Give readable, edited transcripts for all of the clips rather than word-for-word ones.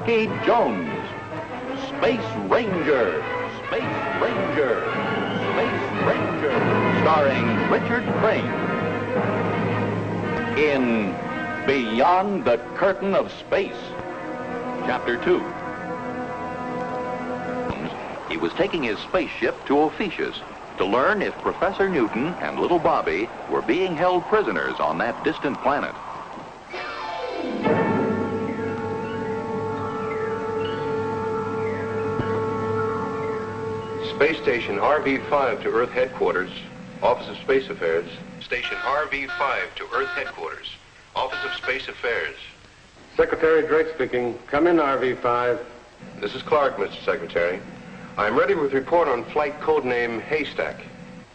Rocky Jones, Space Ranger, Space Ranger, Space Ranger, starring Richard Crane. In Beyond the Curtain of Space, Chapter 2. He was taking his spaceship to Ophiuchus to learn if Professor Newton and little Bobby were being held prisoners on that distant planet. Space Station RV-5 to Earth Headquarters, Office of Space Affairs. Station RV-5 to Earth Headquarters, Office of Space Affairs. Secretary Drake speaking. Come in, RV-5. This is Clark, Mr. Secretary. I'm ready with report on flight codename Haystack.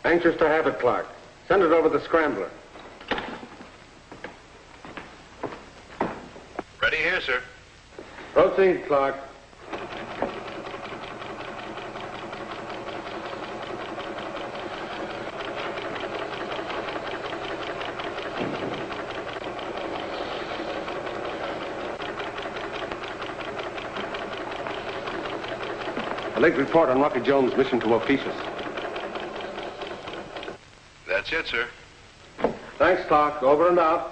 Anxious to have it, Clark. Send it over the scrambler. Ready here, sir. Proceed, Clark. A late report on Rocky Jones' mission to Ophiuchus. That's it, sir. Thanks, Clark. Over and out.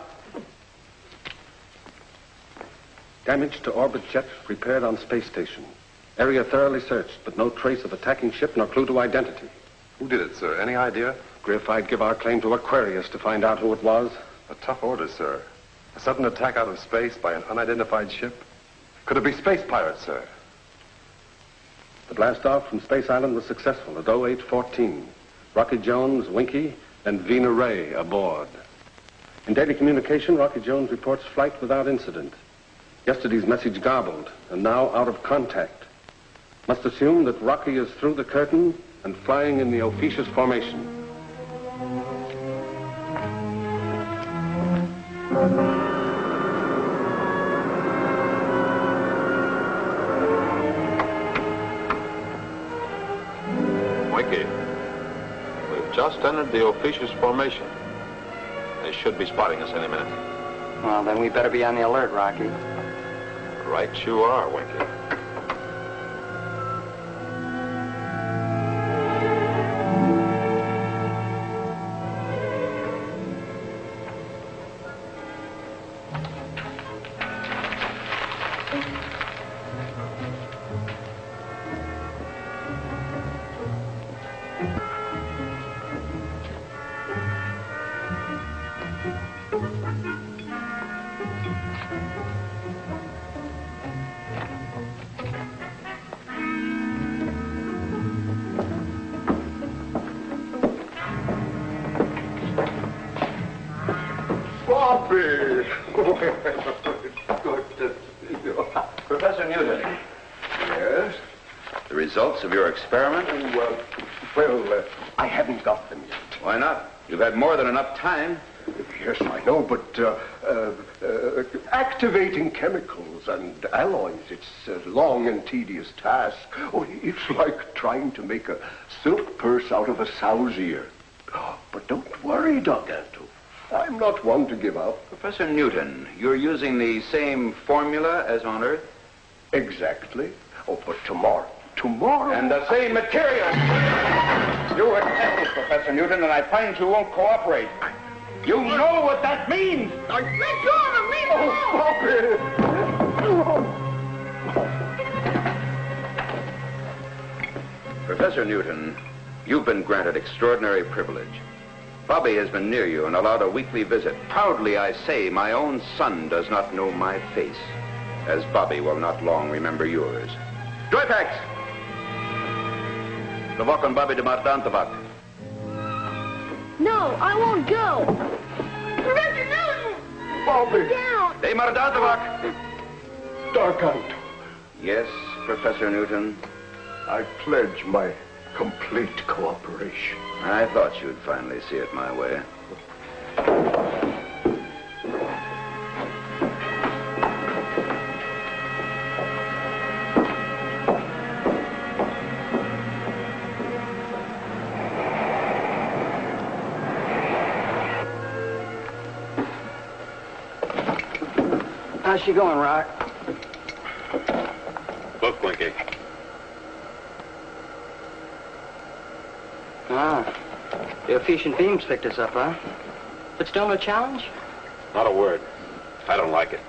Damage to orbit jet repaired on space station. Area thoroughly searched, but no trace of attacking ship nor clue to identity. Who did it, sir? Any idea? Griff, I'd give our claim to Aquarius to find out who it was. A tough order, sir. A sudden attack out of space by an unidentified ship? Could it be space pirates, sir? The blast-off from Space Island was successful at 0814. Rocky Jones, Winky, and Vina Ray aboard. In daily communication, Rocky Jones reports flight without incident. Yesterday's message garbled, and now out of contact. Must assume that Rocky is through the curtain and flying in the Ophiuchus formation. Winky, we've just entered the Ophiuchus formation. They should be spotting us any minute. Well, then we better be on the alert, Rocky. Right you are, Winky. Bobby! Good to see you. Professor Newton, Yes? the results of your experiment? I haven't got them yet. Why not? You've had more than enough time. Yes, I know, but activating chemicals and alloys, it's a long and tedious task. Oh, it's like trying to make a silk purse out of a sow's ear. But don't worry, Gargantua. I'm not one to give up. Professor Newton, you're using the same formula as on Earth? Exactly. Oh, but tomorrow... And the same material. You were tested, Professor Newton, and I find you won't cooperate. You know what that means! Let go of him! Leave him alone! Professor Newton, you've been granted extraordinary privilege. Bobby has been near you and allowed a weekly visit. Proudly I say my own son does not know my face, as Bobby will not long remember yours. Joypax! Lavok and Bobby de Mardantavak. No, I won't go. Professor Newton! Bobby! Sit down! De Mardantavak! Gargantua, Yes, Professor Newton. I pledge my complete cooperation. I thought you'd finally see it my way. How's she going, Rock? Look, Winky. Ah, the efficient beams picked us up, huh? But still no challenge? Not a word. I don't like it.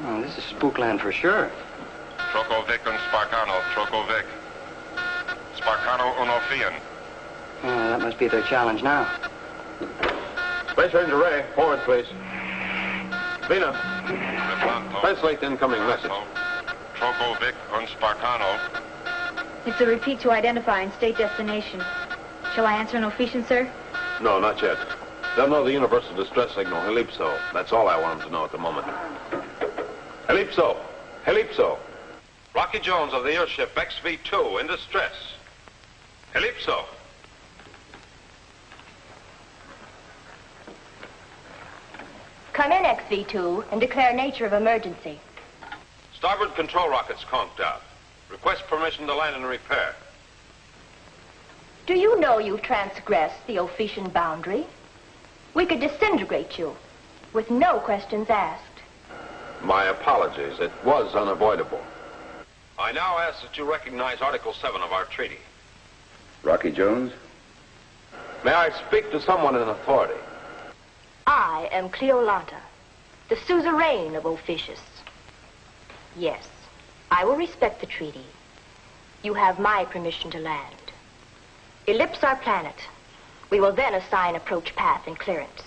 Oh, this is spookland for sure. Trokovic and Sparkano. Trokovic. Sparkano unofian. Oh, that must be their challenge now. Space Ranger Ray, forward, please. Vina, translate the incoming message. Trokovic and Sparkano. It's a repeat to identify and state destination. Shall I answer an official, sir? No, not yet. They'll know the universal distress signal, Helipso. That's all I want them to know at the moment. Helipso! Helipso! Rocky Jones of the airship XV-2 in distress. Helipso! Come in, XV-2, and declare nature of emergency. Starboard control rockets conked out. Request permission to land and repair. Do you know you've transgressed the Ophician boundary? We could disintegrate you with no questions asked. My apologies. It was unavoidable. I now ask that you recognize Article 7 of our treaty. Rocky Jones? May I speak to someone in authority? I am Cleolanta, the suzerain of Ophiuchus. Yes, I will respect the treaty. You have my permission to land. Ellipse our planet. We will then assign approach path and clearance.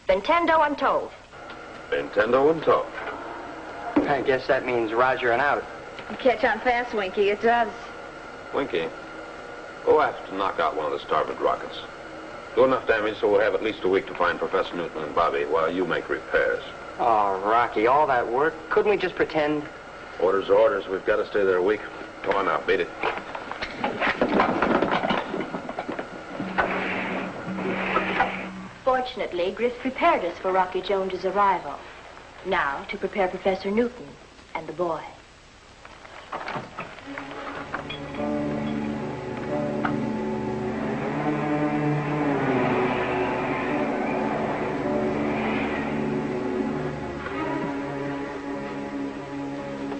Ventendo and Tove. Ventendo and Tove. I guess that means Roger and out. You catch on fast, Winky. It does. Winky, go aft to knock out one of the starboard rockets. Do enough damage so we'll have at least a week to find Professor Newton and Bobby while you make repairs. Oh, Rocky, all that work. Couldn't we just pretend? Orders are orders. We've got to stay there a week. Come on now, beat it. Fortunately, Griff prepared us for Rocky Jones's arrival. Now, to prepare Professor Newton and the boy.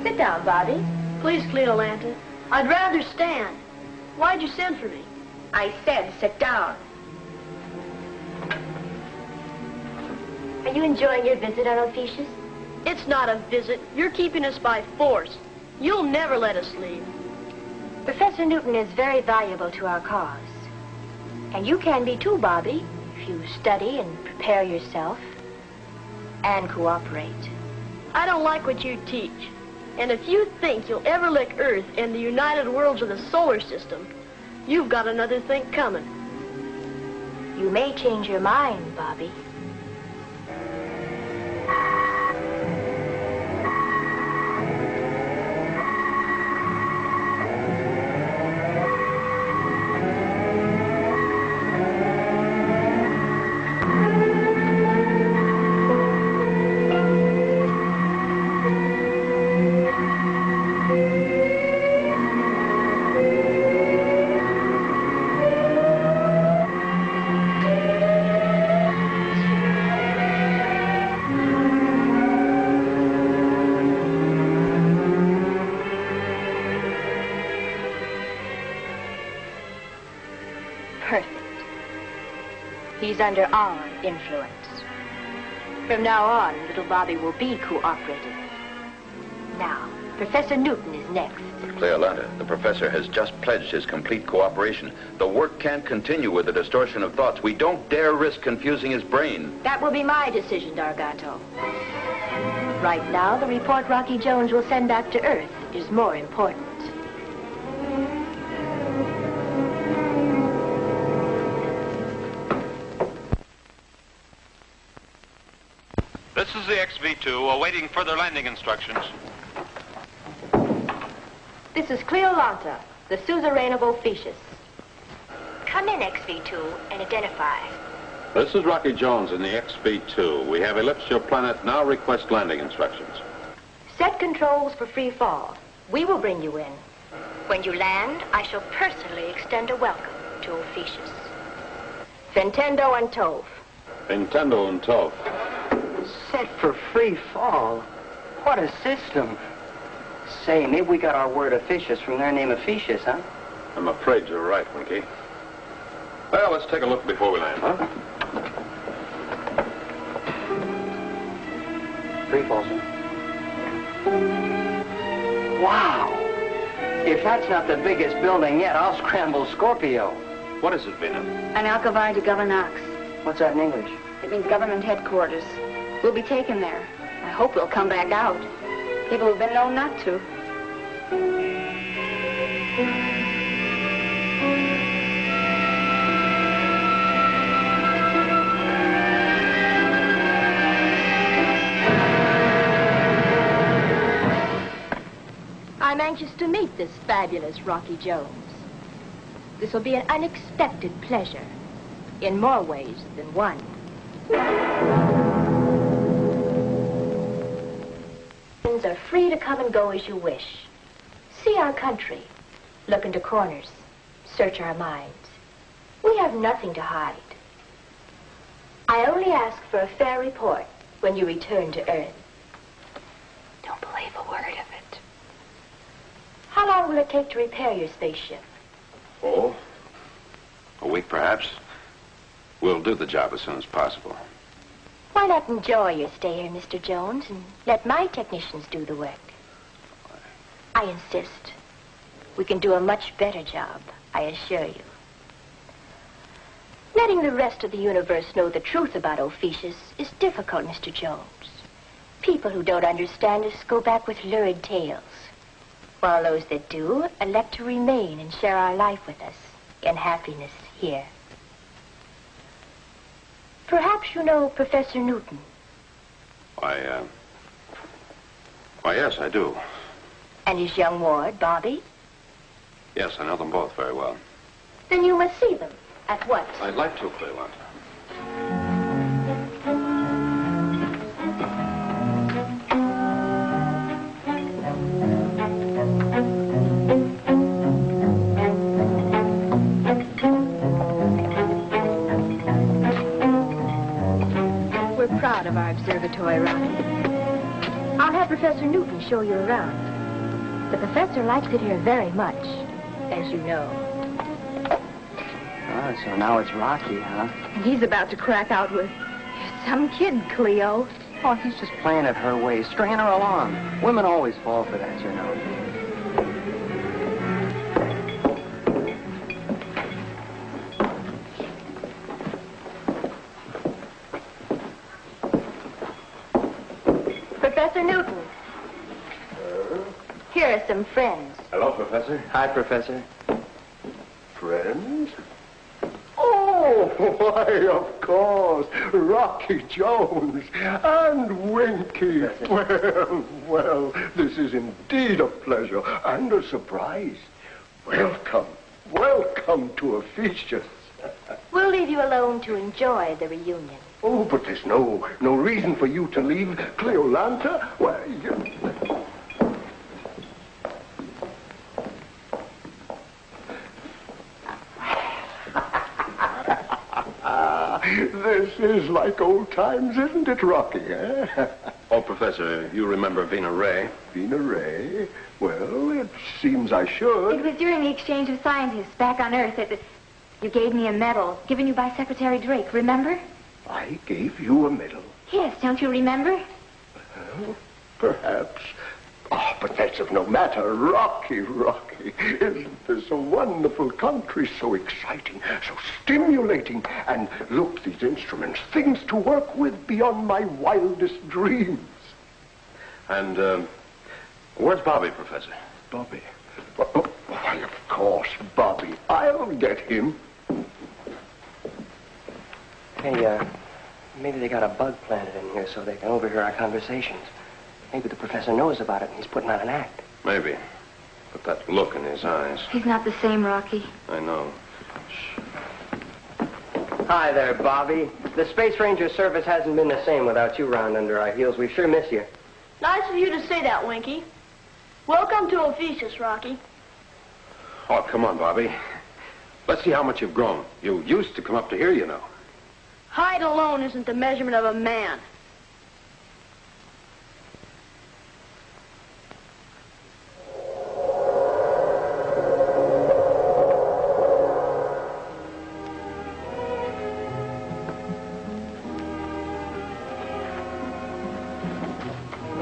Sit down, Bobby. Please, Cleolanta. I'd rather stand. Why'd you send for me? I said sit down. Are you enjoying your visit on Ophiuchus? It's not a visit. You're keeping us by force. You'll never let us leave. Professor Newton is very valuable to our cause. And you can be too, Bobby, if you study and prepare yourself and cooperate. I don't like what you teach. And if you think you'll ever lick Earth and the United Worlds of the solar system, you've got another think coming. You may change your mind, Bobby. He's under our influence. From now on, little Bobby will be cooperative. Now, Professor Newton is next. But Cleolanta, the professor has just pledged his complete cooperation. The work can't continue with the distortion of thoughts. We don't dare risk confusing his brain. That will be my decision, Dargato. Right now, the report Rocky Jones will send back to Earth is more important. This is the XV-2 awaiting further landing instructions. This is Cleolanta, the suzerain of Ophiuchus. Come in, XV-2, and identify. This is Rocky Jones in the XV-2. We have ellipsed your planet. Now request landing instructions. Set controls for free fall. We will bring you in. When you land, I shall personally extend a welcome to Ophiuchus. Ventendo and Tove. Ventendo and Tove. Set for free fall. What a system. Say, maybe we got our word officious from their name officious, huh? I'm afraid you're right, Winky. Well, let's take a look before we land, huh? Free fall, sir. Wow! If that's not the biggest building yet, I'll scramble Scorpio. What is it, Vina? An Alcavide de Governax. What's that in English? It means government headquarters. We'll be taken there. I hope we'll come back out. People who've been known not to. I'm anxious to meet this fabulous Rocky Jones. This will be an unexpected pleasure, in more ways than one. Are free to come and go as you wish. See our country. Look into corners. Search our minds. We have nothing to hide. I only ask for a fair report when you return to Earth. Don't believe a word of it. How long will it take to repair your spaceship? Oh, a week perhaps. We'll do the job as soon as possible. Why not enjoy your stay here, Mr. Jones, and let my technicians do the work? I insist. We can do a much better job, I assure you. Letting the rest of the universe know the truth about Ophiuchus is difficult, Mr. Jones. People who don't understand us go back with lurid tales, while those that do elect to remain and share our life with us in happiness here. Perhaps you know Professor Newton. Why, yes, I do. And his young ward, Bobby? Yes, I know them both very well. Then you must see them at once. I'd like to, Cleveland. Proud of our observatory, Rocky. I'll have Professor Newton show you around. The professor likes it here very much, as you know. Ah, so now it's Rocky, huh? And he's about to crack out with some kid, Cleo. Oh, he's just playing it her way, stringing her along. Women always fall for that, you know. Professor Newton. Here are some friends. Hello, Professor. Hi, Professor. Friends? Oh, why, of course. Rocky Jones and Winky. Well, this is indeed a pleasure and a surprise. Welcome to Ophiuchus. We'll leave you alone to enjoy the reunion. Oh, but there's no reason for you to leave Cleolanta. Why, this is like old times, isn't it, Rocky, eh? Oh, Professor, you remember Vina Ray? Vina Ray? Well, it seems I should. It was during the exchange of scientists back on Earth that you gave me a medal given you by Secretary Drake, remember? I gave you a medal. Yes, don't you remember? Well, perhaps. Oh, but that's of no matter. Rocky. Isn't this a wonderful country? So exciting, so stimulating. And look, these instruments, things to work with beyond my wildest dreams. And, where's Bobby, Professor? Bobby? Why, of course, Bobby. I'll get him. Hey, maybe they got a bug planted in here so they can overhear our conversations. Maybe the professor knows about it and he's putting on an act. Maybe. But that look in his eyes. He's not the same, Rocky. I know. Hi there, Bobby. The Space Ranger service hasn't been the same without you round under our heels. We sure miss you. Nice of you to say that, Winky. Welcome to Ophiuchus, Rocky. Oh, come on, Bobby. Let's see how much you've grown. You used to come up to here, you know. Height alone isn't the measurement of a man.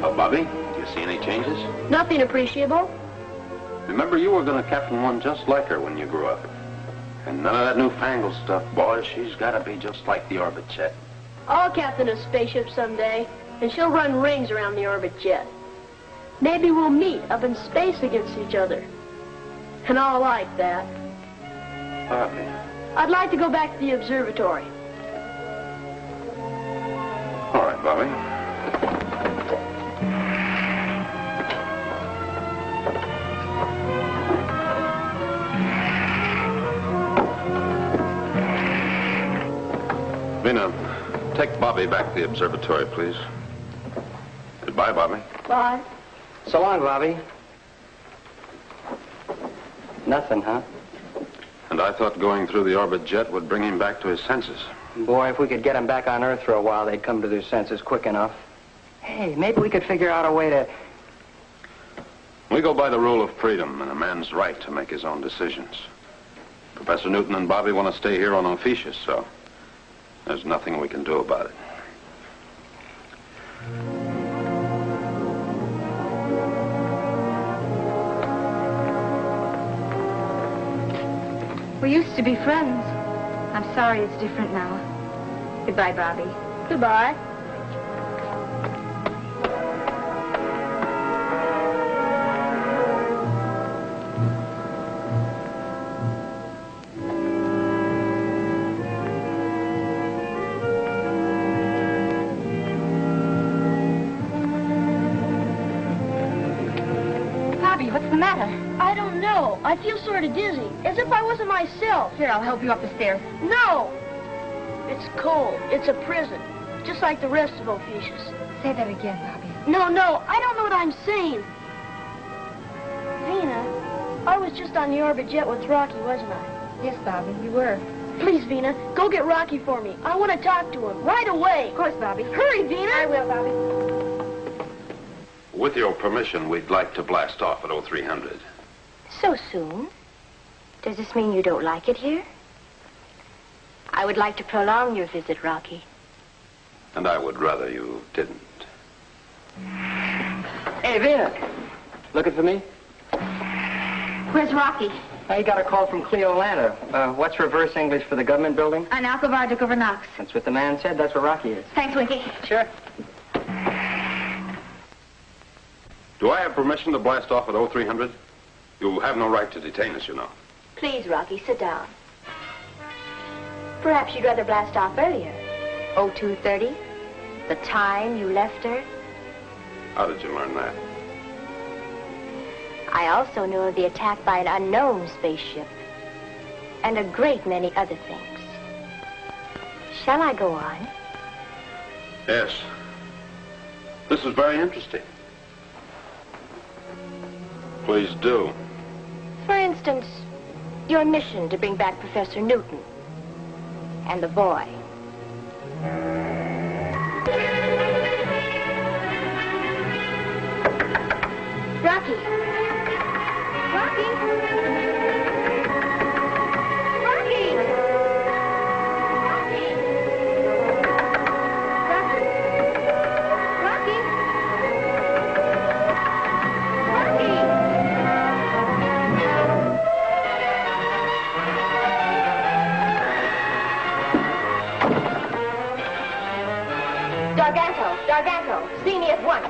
Well, Bobby, do you see any changes? Nothing appreciable. Remember, you were going to captain one just like her when you grew up. And none of that newfangled stuff. Boy, she's got to be just like the orbit jet. I'll captain a spaceship someday, and she'll run rings around the orbit jet. Maybe we'll meet up in space against each other. And I'll like that. Bobby. I'd like to go back to the observatory. All right, Bobby. Vina, take Bobby back to the observatory, please. Goodbye, Bobby. Bye. So long, Bobby. Nothing, huh? And I thought going through the orbit jet would bring him back to his senses. Boy, if we could get them back on Earth for a while, they'd come to their senses quick enough. Hey, maybe we could figure out a way to... We go by the rule of freedom and a man's right to make his own decisions. Professor Newton and Bobby want to stay here on Ophiuchus, so there's nothing we can do about it. We used to be friends. I'm sorry it's different now. Goodbye, Bobby. Goodbye. Bobby, what's the matter? I don't know. I feel sort of dizzy, as if I wasn't myself. Here, I'll help you up the stairs. No! It's cold. It's a prison, just like the rest of Ophiuchus. Say that again, Bobby. No, I don't know what I'm saying. Vina, I was just on the orbit jet with Rocky, wasn't I? Yes, Bobby, you were. Please, Vina, go get Rocky for me. I want to talk to him right away. Of course, Bobby. Hurry, Vina. I will, Bobby. With your permission, we'd like to blast off at 0300. So soon? Does this mean you don't like it here? I would like to prolong your visit, Rocky. And I would rather you didn't. Hey, Vina. Looking for me? Where's Rocky? I got a call from Cleo Lanta. What's reverse English for the government building? An Alcovar de Gouvernance. That's what the man said. That's where Rocky is. Thanks, Winky. Sure. Do I have permission to blast off at 0300? You have no right to detain us, you know. Please, Rocky, sit down. Perhaps you'd rather blast off earlier. 0230? The time you left Earth? How did you learn that? I also know of the attack by an unknown spaceship. And a great many other things. Shall I go on? Yes. This is very interesting. Please do. For instance, your mission to bring back Professor Newton. And the boy. Rocky. Rocky. Rocky. Rocky. Rocky. Rocky. Garganto, see me at once.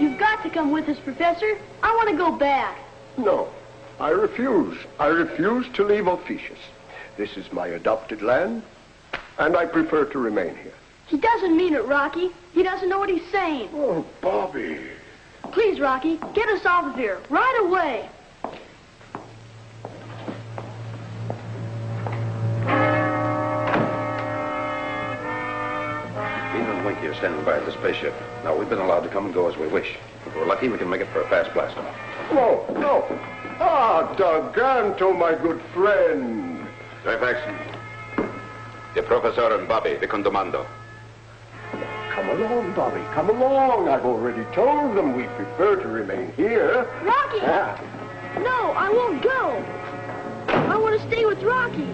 You've got to come with us, Professor. I want to go back. No, I refuse. I refuse to leave Ophiuchus. This is my adopted land, and I prefer to remain here. He doesn't mean it, Rocky. He doesn't know what he's saying. Oh, Bobby. Please, Rocky, get us off of here right away. Winky are standing by at the spaceship. Now, we've been allowed to come and go as we wish. If we're lucky, we can make it for a fast blast off. No, no. Ah, Garganto, my good friend. Fairfax. The Professor and Bobby, the Condomando. Come along, Bobby, come along. I've already told them we prefer to remain here. Rocky! Yeah. No, I won't go. I want to stay with Rocky.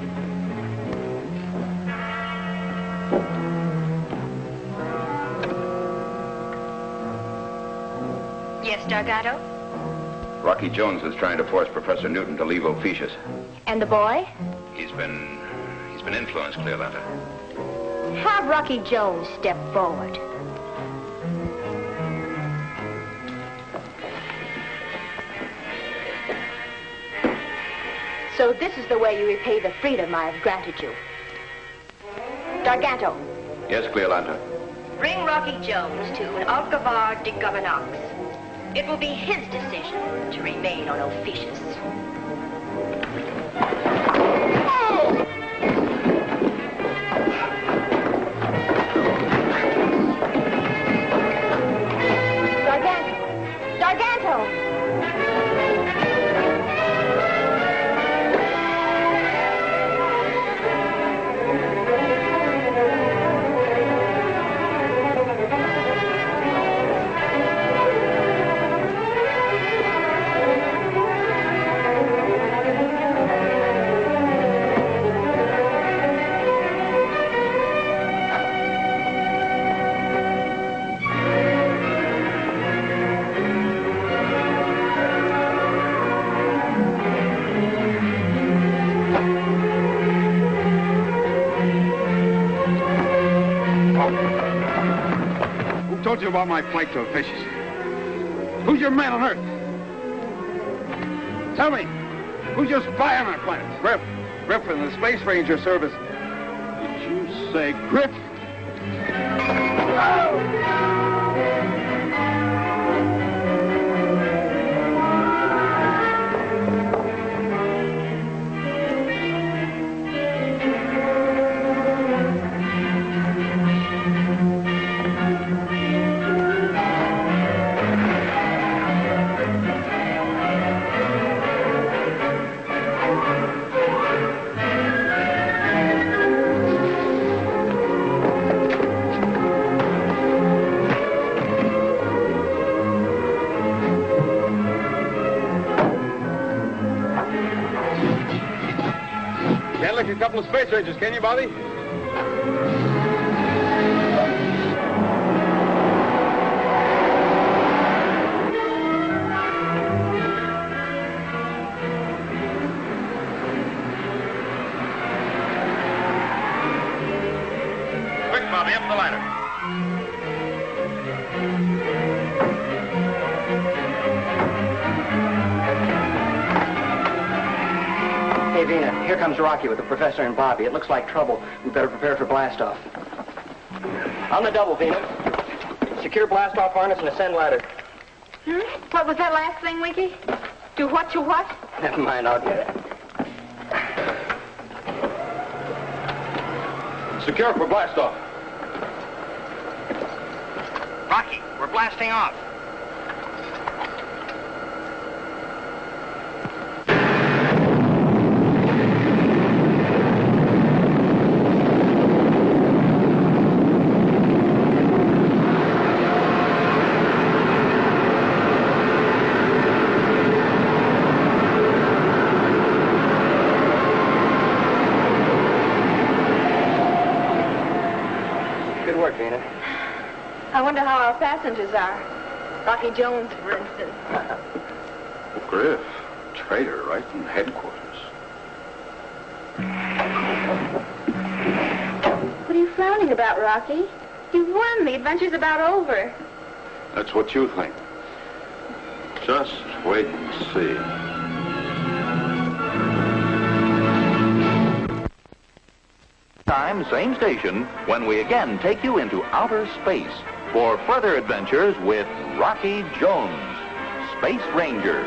Dargato? Rocky Jones is trying to force Professor Newton to leave Ophiuchus. And the boy? He's been influenced, Cleolanta. Have Rocky Jones step forward. So this is the way you repay the freedom I have granted you. Dargato. Yes, Cleolanta. Bring Rocky Jones to an Alcavar de Governance. It will be his decision to remain on Ophiuchus. Dargato! Told you about my flight to Ophiuchus. Who's your man on Earth? Tell me, who's your spy on our planet? Griff in the Space Ranger Service. Did you say Griff? A couple of Space Rangers, can you, Bobby? Quick, Bobby, up the ladder. Hey, Vina, here comes Rocky with the professor and Bobby. It looks like trouble. We better prepare for blastoff. On the double, Vina. Secure blastoff harness and ascend ladder. What was that last thing, Winky? Do what to what? Never mind, I'll get it. Secure for blastoff. Rocky, we're blasting off. I wonder how our passengers are. Rocky Jones, for instance. Griff, traitor right in headquarters. What are you frowning about, Rocky? You've won. The adventure's about over. That's what you think. Just wait and see. Time, same station, when we again take you into outer space for further adventures with Rocky Jones, Space Ranger.